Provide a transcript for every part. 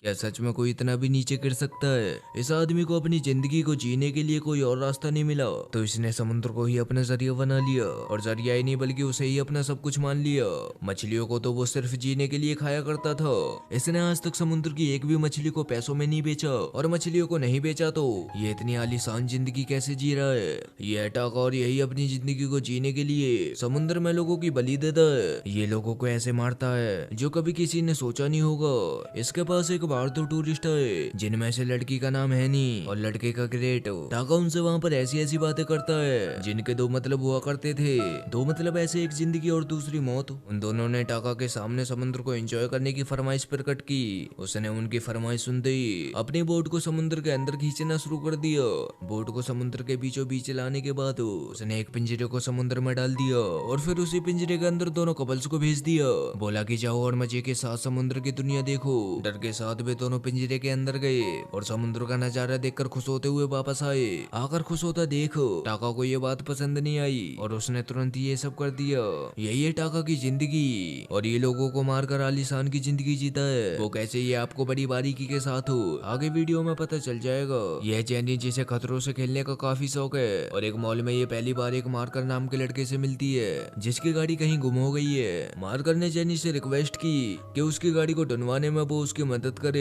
क्या सच में कोई इतना भी नीचे गिर सकता है? इस आदमी को अपनी जिंदगी को जीने के लिए कोई और रास्ता नहीं मिला, तो इसने समुद्र को ही अपना जरिया बना लिया। और जरिया ही नहीं बल्कि उसे ही अपना सब कुछ मान लिया। मछलियों को तो वो सिर्फ जीने के लिए खाया करता था। इसने आज तक समुद्र की एक भी मछली को पैसों में नहीं बेचा, और मछलियों को नहीं बेचा तो ये इतनी आलीशान जिंदगी कैसे जी रहा है? ये अटैक और यही अपनी जिंदगी को जीने के लिए समुद्र में लोगों की बलि देता है। ये लोगों को ऐसे मारता है जो कभी किसी ने सोचा नहीं होगा। इसके पास एक बार तो टूरिस्ट है जिनमें से लड़की का नाम है नी और लड़के का ग्रेट। टाका उनसे वहाँ पर ऐसी ऐसी बातें करता है जिनके दो मतलब हुआ करते थे। दो मतलब ऐसे, एक जिंदगी और दूसरी मौत। उन दोनों ने टाका के सामने समुद्र को एंजॉय करने की फरमाइश प्रकट की। उसने उनकी फरमाइश सुनते ही अपनी बोट को समुद्र के अंदर खींचना शुरू कर दिया। बोट को समुद्र के बीचों बीच लाने के बाद उसने एक पिंजरे को समुद्र में डाल दिया और फिर उसी पिंजरे के अंदर दोनों कपल्स को भेज दिया। बोला कि जाओ और मजे के साथ समुद्र की दुनिया देखो। डर के साथ वे दोनों पिंजरे के अंदर गए और समुद्र का नजारा देखकर खुश होते हुए वापस आए। आकर खुश होता देखो टाका को ये बात पसंद नहीं आई और उसने तुरंत ये सब कर दिया। यही है टाका की जिंदगी, और ये लोगों को मारकर आलीशान की जिंदगी जीता है। वो कैसे, ये आपको बड़ी बारीकी के साथ हो आगे वीडियो में पता चल जाएगा। यह जैनी जिसे खतरों से खेलने का काफी शौक है, और एक मॉल में ये पहली बार एक मार्कर नाम के लड़के से मिलती है जिसकी गाड़ी कहीं गुम हो गई है। मार्कर ने जैनी से रिक्वेस्ट की कि उसकी गाड़ी को ढूंढवाने में वो उसकी मदद करे।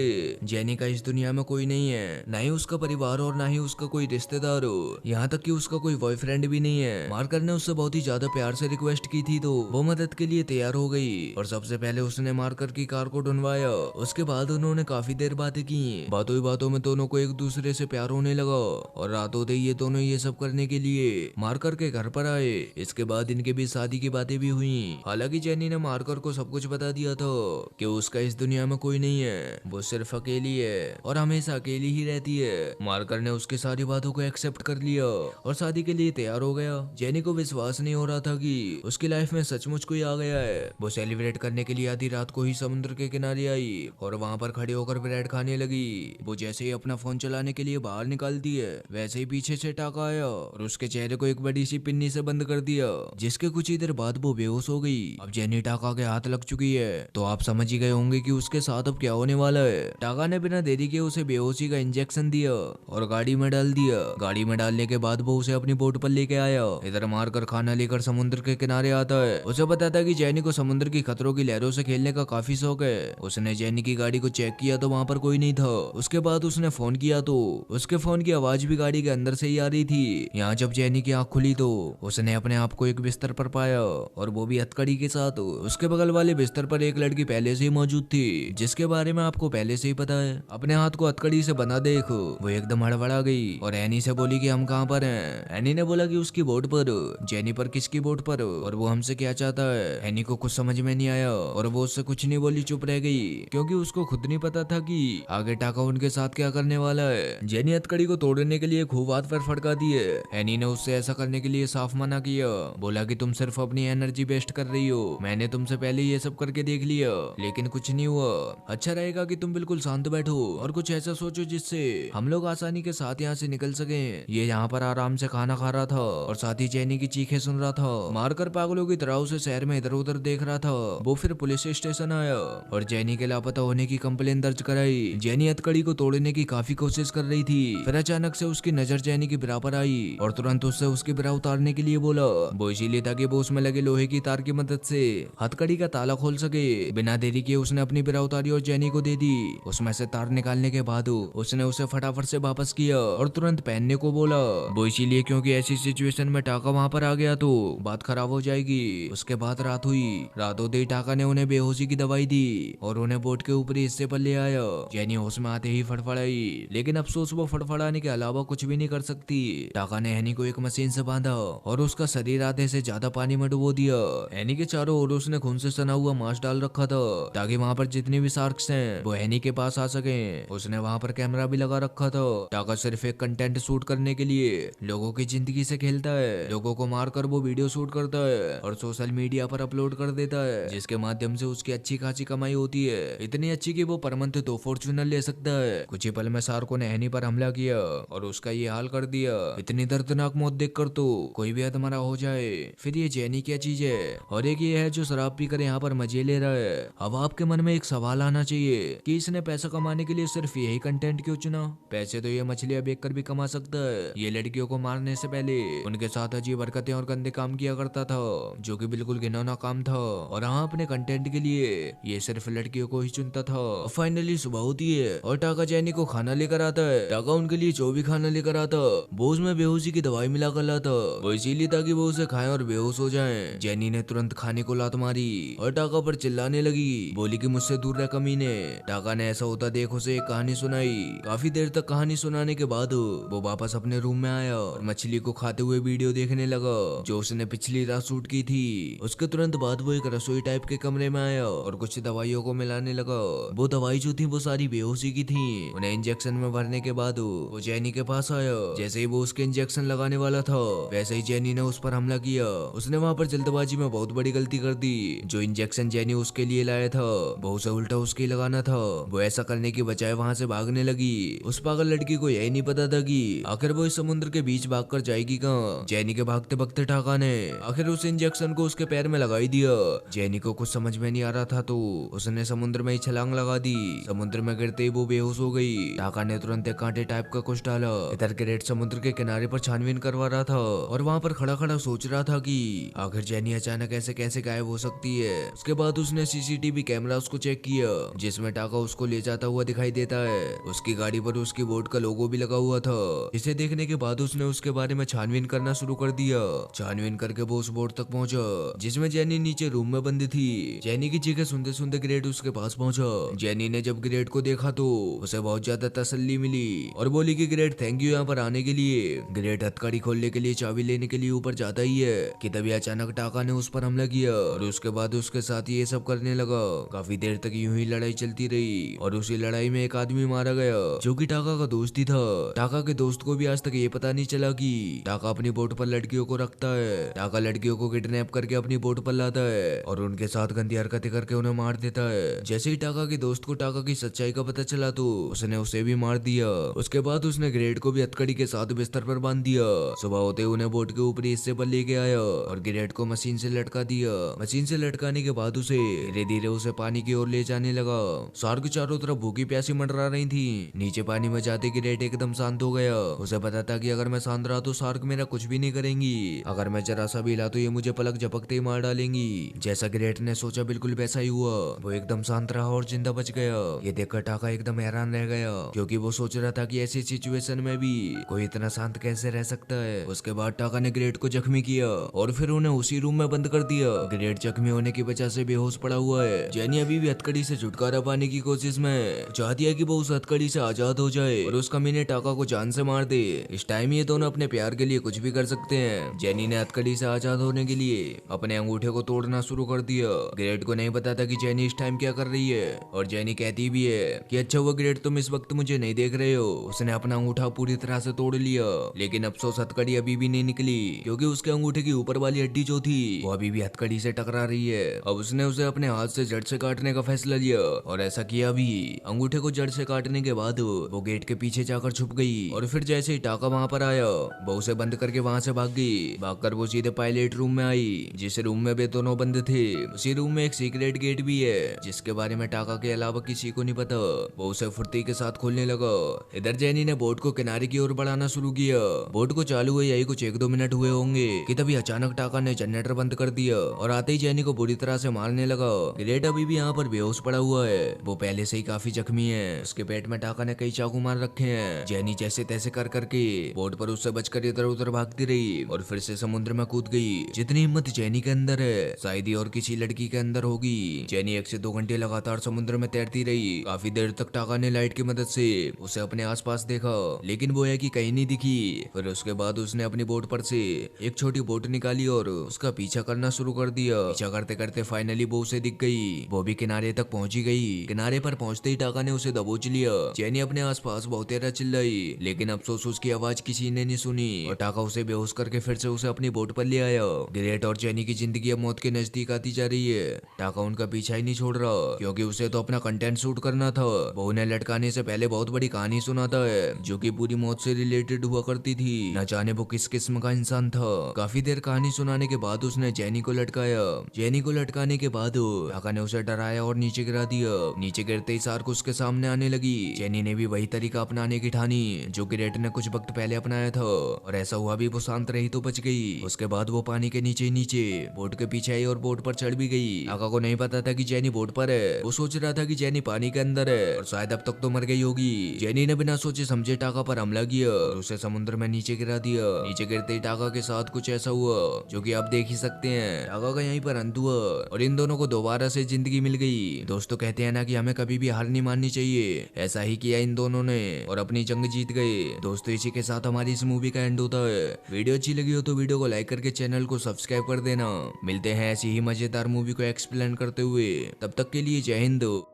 जैनी का इस दुनिया में कोई नहीं है, ना ही उसका परिवार और ना ही उसका कोई रिश्तेदार हो, यहाँ तक कि उसका कोई बॉयफ्रेंड भी नहीं है। मार्कर ने उससे बहुत ही ज्यादा प्यार से रिक्वेस्ट की थी, तो वो मदद के लिए तैयार हो गई और सबसे पहले उसने मार्कर की कार को ढूंढवाया। उसके बाद उन्होंने काफी देर बातें की। बातों ही बातों में दोनों को एक दूसरे से प्यार होने लगा और रात होते ही ये दोनों ये सब करने के लिए मार्कर के घर पर आए। इसके बाद इनके बीच शादी की बातें भी हुई। हालांकि जैनी ने मार्कर को सब कुछ बता दिया था कि उसका इस दुनिया में कोई नहीं है, वो सिर्फ अकेली है और हमेशा अकेली ही रहती है। मार्कर ने उसकी सारी बातों को एक्सेप्ट कर लिया और शादी के लिए तैयार हो गया। जैनी को विश्वास नहीं हो रहा था कि उसकी लाइफ में सचमुच कोई आ गया है। वो सेलिब्रेट करने के लिए आधी रात को ही समुद्र के किनारे आई और वहाँ पर खड़े होकर ब्रेड खाने लगी। वो जैसे ही अपना फोन चलाने के लिए बाहर निकालती है, वैसे ही पीछे से टाका आया और उसके चेहरे को एक बड़ी सी पिन्नी से बंद कर दिया, जिसके कुछ ही देर बाद वो बेहोश हो गई। अब जैनी टाका के हाथ लग चुकी है, तो आप समझ ही गए होंगे कि उसके साथ अब क्या होने वाला है। टाका ने बिना देरी के उसे बेहोशी का इंजेक्शन दिया और गाड़ी में डाल दिया। गाड़ी में डालने के बाद वो उसे अपनी बोट पर लेके आया। इधर मारकर खाना लेकर समुद्र के किनारे आता है। उसे बताता है कि जैनी को समुद्र की खतरों की लहरों से खेलने का काफी शौक है। उसने जैनी की गाड़ी को चेक किया तो वहाँ पर कोई नहीं था। उसके बाद उसने फोन किया तो उसके फोन की आवाज भी गाड़ी के अंदर से ही आ रही थी। यहाँ जब जैनी की आंख खुली तो उसने अपने आप को एक बिस्तर पर पाया, और वो भी हथकड़ी के साथ। उसके बगल वाले बिस्तर पर एक लड़की पहले से ही मौजूद थी, जिसके बारे में आपको पहले से ही पता है। अपने हाथ को हथकड़ी से बना देखो। वो एकदम हड़बड़ा गई और एनी से बोली कि हम कहाँ पर हैं। एनी ने बोला कि उसकी बोट पर। जेनी पर किसकी बोट पर, और वो हमसे क्या चाहता है? एनी को कुछ समझ में नहीं आया और वो उससे कुछ नहीं बोली, चुप रह गई, क्योंकि उसको खुद नहीं पता था कि आगे टाका उनके साथ क्या करने वाला है। जेनी हथकड़ी को तोड़ने के लिए खूब हाथ पर फटका दिए। एनी ने उससे ऐसा करने के लिए साफ मना किया। बोला कि तुम सिर्फ अपनी एनर्जी वेस्ट कर रही हो, मैंने तुमसे पहले ये सब करके देख लिया लेकिन कुछ नहीं हुआ। अच्छा रहेगा कि तुम बिल्कुल शांत बैठो और कुछ ऐसा सोचो जिससे हम लोग आसानी के साथ यहाँ से निकल सके। ये यहाँ पर आराम से खाना खा रहा था और साथ ही जेनी की चीखें सुन रहा था। मारकर पागलों की तरह उसे शहर में इधर उधर देख रहा था। वो फिर पुलिस स्टेशन आया और जेनी के लापता होने की कंप्लेन दर्ज कराई। जेनी हथकड़ी को तोड़ने की काफी कोशिश कर रही थी, फिर अचानक से उसकी नजर जेनी की ब्रा पर आई और तुरंत उससे उसकी ब्रा उतारने के लिए बोला। वो इसीलिए ताकि वो उसमें लगे लोहे की तार की मदद से हथकड़ी का ताला खोल सके। बिना देरी किए उसने अपनी ब्रा उतारी और जेनी को दे दी। उसमें से तार निकालने के बाद उसने उसे फटाफट से वापस किया और तुरंत पहनने को बोला। वो इसीलिए क्योंकि ऐसी सिचुएशन में टाका वहाँ पर आ गया तो बात खराब हो जाएगी। उसके बाद रात हुई। रात होते ही टाका ने उन्हें बेहोशी की दवाई दी और उन्हें बोट के ऊपरी हिस्से पर ले आया। जेनी होश में आते ही फड़फड़ाई, लेकिन अफसोस वो फड़फड़ाने के अलावा कुछ भी नहीं कर सकती। टाका ने एनी को एक मशीन से बांधा और उसका शरीर आधे से ज्यादा पानी में डुबो दिया। एनी के चारों ओर उसने खून से सना हुआ मांस डाल रखा था ताकि वहाँ पर जितनी भी शार्क्स हैं वो एनी के पास आ सके। उसने वहाँ पर कैमरा भी लगा रखा था। टाका सिर्फ एक कंटेंट शूट करने के लिए लोगों की जिंदगी से खेलता है। लोगों को मारकर वो वीडियो शूट करता है और सोशल मीडिया पर अपलोड कर देता है, जिसके माध्यम से उसकी अच्छी खासी कमाई होती है। इतनी अच्छी कि वो पर मंथ 2 फॉर्च्यूनर ले सकता है। कुछ ही पल में शार्कों ने एनी पर हमला किया और उसका ये हाल कर दिया। इतनी दर्दनाक मौत देखकर तो कोई भी अधमरा हो जाए। फिर ये जेनी क्या चीज है? और एक ये है जो शराब पीकर यहाँ पर मजे ले रहा है। अब आपके मन में एक सवाल आना चाहिए कि क्योंकि इसने पैसा कमाने के लिए सिर्फ यही कंटेंट क्यों चुना। पैसे तो ये मछलियां बेचकर भी कमा सकता है। ये लड़कियों को मारने से पहले उनके साथ अजीब हरकतें और गंदे काम किया करता था, जो कि बिल्कुल घिनौना काम था। और हाँ, अपने कंटेंट के लिए ये सिर्फ लड़कियों को ही चुनता था। फाइनली सुबह होती है और टाका जैनी को खाना लेकर आता है। टाका उनके लिए जो भी खाना लेकर आता वो उसमें बेहोशी की दवाई मिला कर लाता, वो इसीलिए ताकि वो उसे खाएं और बेहोश हो जाएं। जैनी ने तुरंत खाने को लात मारी और टाका पर चिल्लाने लगी, बोली कि मुझसे दूर रह कमीने। टाका ने ऐसा होता देख उसे एक कहानी सुनाई। काफी देर तक कहानी सुनाने के बाद वो वापस अपने रूम में आया और मछली को खाते हुए वीडियो देखने लगा जो उसने पिछली रात शूट की थी। उसके तुरंत बाद वो एक रसोई टाइप के कमरे में आया और कुछ दवाइयों को मिलाने लगा। वो दवाई जो थी वो सारी बेहोशी की थी। उन्हें इंजेक्शन में भरने के बाद वो जैनी के पास आया। जैसे ही वो उसके इंजेक्शन लगाने वाला था वैसे ही जैनी ने उस पर हमला किया। उसने वहाँ पर जल्दबाजी में बहुत बड़ी गलती कर दी। जो इंजेक्शन जैनी उसके लिए लाया था वो उसे उल्टा उसके लगाना था। वो ऐसा करने की बजाय वहाँ से भागने लगी। उस पागल लड़की को यही नहीं पता था कि आखिर वो इस समुद्र के बीच भाग कर जाएगी कहाँ। जैनी के भागते भागते टाका ने आखिर उस इंजेक्शन को उसके पैर में लगाई दिया। जैनी को कुछ समझ में नहीं आ रहा था तो उसने समुद्र में ही छलांग लगा दी। समुद्र में गिरते ही वो बेहोश हो गई। टाका ने तुरंत एक कांटे टाइप का कुछ डाला। इधर ग्रेट समुद्र के किनारे पर छानबीन करवा रहा था और वहाँ पर खड़ा खड़ा सोच रहा था कि आखिर जैनी अचानक ऐसे कैसे गायब हो सकती है। उसके बाद उसने सीसीटीवी कैमरा उसको चेक किया जिसमें टाका उसको ले जाता हुआ दिखाई देता है। उसकी गाड़ी पर उसकी बोट का लोगो भी लगा हुआ था। इसे देखने के बाद उसने उसके बारे में छानबीन करना शुरू कर दिया। छानबीन करके वो उस बोट तक पहुंचा जिसमें जैनी नीचे रूम में बंद थी। जैनी की चीखें सुनते सुनते ग्रेट उसके पास पहुंचा। जैनी ने जब ग्रेट को देखा तो उसे बहुत ज्यादा तसल्ली मिली और बोली कि ग्रेट थैंक यू यहाँ पर आने के लिए। ग्रेट हथकड़ी खोलने के लिए चाबी लेने के लिए ऊपर जाता ही है कि तभी अचानक टाका ने उस पर हमला किया और उसके बाद उसके साथ ये सब करने लगा। काफी देर तक यूं ही लड़ाई चलती रही और उसी लड़ाई में एक आदमी मारा गया जो कि टाका का दोस्त ही था। टाका के दोस्त को भी आज तक ये पता नहीं चला कि टाका अपनी बोट पर लड़कियों को रखता है। टाका लड़कियों को किडनैप करके अपनी बोट पर लाता है और उनके साथ गंदी हरकतें करके उन्हें मार देता है। जैसे ही टाका के दोस्त को टाका की सच्चाई का पता चला तो उसने उसे भी मार दिया। उसके बाद उसने ग्रेट को भी हथकड़ी के साथ बिस्तर पर बांध दिया। सुबह होते उन्हें बोट के ऊपरी हिस्से पर लेके आया और ग्रेट को मशीन से लटका दिया। मशीन से लटकाने के बाद उसे धीरे धीरे उसे पानी की ओर ले जाने लगा। शार्क चारों तरफ भूखी प्यासी मंडरा रही थी। नीचे पानी में जाते ग्रेट एकदम शांत हो गया। उसे पता था कि अगर मैं शांत रहा तो शार्क मेरा कुछ भी नहीं करेंगी। अगर मैं जरा सा भी हिला तो ये मुझे पलक झपकते ही मार डालेंगी। जैसा ग्रेट ने सोचा बिल्कुल वैसा ही हुआ। वो एकदम शांत रहा और जिंदा बच गया। ये देखकर टाका एकदम हैरान रह गया क्योंकि वो सोच रहा था कि ऐसी सिचुएशन में भी कोई इतना शांत कैसे रह सकता है। उसके बाद टाका ने ग्रेट को जख्मी किया और फिर उन्हें उसी रूम में बंद कर दिया। ग्रेट जख्मी होने की वजह से बेहोश पड़ा हुआ है। जैनी अभी भी हथकड़ी से छुटकारा पाने की कोशिश में चाहती है कि वो उस हथकड़ी से आजाद हो जाए और उस कमीने टाका को जान से मार दे। इस टाइम ये दोनों अपने प्यार के लिए कुछ भी कर सकते हैं। जैनी ने हथकड़ी से आजाद होने के लिए अपने अंगूठे को तोड़ना शुरू कर दिया। ग्रेट को नहीं पता था कि जैनी इस टाइम क्या कर रही है और जैनी कहती भी है कि अच्छा हुआ ग्रेट तुम इस वक्त मुझे नहीं देख रहे हो। उसने अपना अंगूठा पूरी तरह से तोड़ लिया लेकिन अफसोस हथकड़ी अभी भी नहीं निकली क्योंकि उसके अंगूठे की ऊपर वाली हड्डी जो थी वो अभी भी हथकड़ी से टकरा रही है। अब उसने उसे अपने हाथ से जड़ से काटने का फैसला लिया और ऐसा किया भी। अंगूठे को जड़ से काटने के बाद वो गेट के पीछे जाकर छुप गई और फिर जैसे ही टाका वहाँ पर आया वो उसे बंद करके वहाँ से भाग गई। भागकर वो सीधे पायलट रूम में आई जिस रूम में वे दोनों बंद थे। उसी रूम में एक सीक्रेट गेट भी है जिसके बारे में टाका के अलावा किसी को नहीं पता। वो उसे फुर्ती के साथ खोलने लगा। इधर जैनी ने बोट को किनारे की ओर बढ़ाना शुरू किया। बोट को चालू हुए यही कुछ 1-2 मिनट हुए होंगे कि तभी अचानक टाका ने जनरेटर बंद कर दिया और आते ही जैनी को बुरी तरह से मारने लगा। ग्रेट अभी भी यहाँ पर बेहोश पड़ा हुआ है। वो पहले से ही काफी जख्मी है। उसके पेट में टाका ने कई चाकू मार रखे हैं। जैनी जैसे तैसे कर करके बोट पर उससे बचकर इधर उधर भागती रही और फिर से समुद्र में कूद गई। जितनी हिम्मत जैनी के अंदर है शायद ही और किसी लड़की के अंदर होगी। जैनी 1 से 2 घंटे लगातार समुद्र में तैरती रही। काफी देर तक टाका ने लाइट की मदद से उसे अपने आसपास देखा लेकिन वो है कि कहीं नहीं दिखी। फिर उसके बाद उसने अपनी बोट पर से एक छोटी बोट निकाली और उसका पीछा करना शुरू कर दिया। पीछा करते करते फाइनली वो उसे दिख गई। वो भी किनारे तक पहुंची गई। किनारे पर पहुंचते ही टाका ने उसे दबोच लिया। जैनी अपने आसपास बहुत तेरा चिल्लाई लेकिन अफसोस उसकी आवाज किसी ने नहीं सुनी और टाका उसे बेहोश करके फिर से उसे अपनी बोट पर ले आया। ग्रेट और जैनी की जिंदगी अब मौत के नजदीक आती जा रही है। टाका उनका पीछा ही नहीं छोड़ रहा क्योंकि उसे तो अपना कंटेंट शूट करना था। वो उन्हें लटकाने से पहले बहुत बड़ी कहानी सुनाता है जो कि पूरी मौत से रिलेटेड हुआ करती थी। न जाने वो किस किस्म का इंसान था। काफी देर कहानी सुनाने के बाद उसने जैनी को लटकाया। जैनी को लटकाने के बाद टाका ने उसे डराया और नीचे गिरा दिया। नीचे गिरते ही शार्क उसके सामने आने लगी। जेनी ने भी वही तरीका अपनाने की ठानी जो कि रेड ने कुछ वक्त पहले अपनाया था, और ऐसा हुआ भी, वो शांत रही तो बच गई। उसके बाद वो पानी के नीचे ही नीचे बोट के पीछे आई और बोट पर चढ़ भी गई। टाका को नहीं पता था कि जेनी बोट पर है। वो सोच रहा था कि जेनी पानी के अंदर है और शायद अब तक तो मर गई होगी। जेनी ने बिना सोचे समझे टाका पर हमला किया और उसे समुद्र में नीचे गिरा दिया। नीचे गिरते ही टाका के साथ कुछ ऐसा हुआ जो कि आप देख ही सकते हैं। टाका का यहीं पर अंत हुआ और इन दोनों को दोबारा से जिंदगी मिल गई। दोस्तों कहते हैं ना कि हमें कभी भी हार नहीं माननी चाहिए, ऐसा ही किया इन दोनों ने और अपनी जंग जीत गए। दोस्तों इसी के साथ हमारी इस मूवी का एंड होता है। वीडियो अच्छी लगी हो तो वीडियो को लाइक करके चैनल को सब्सक्राइब कर देना। मिलते हैं ऐसी ही मजेदार मूवी को एक्सप्लेन करते हुए, तब तक के लिए जय हिंद।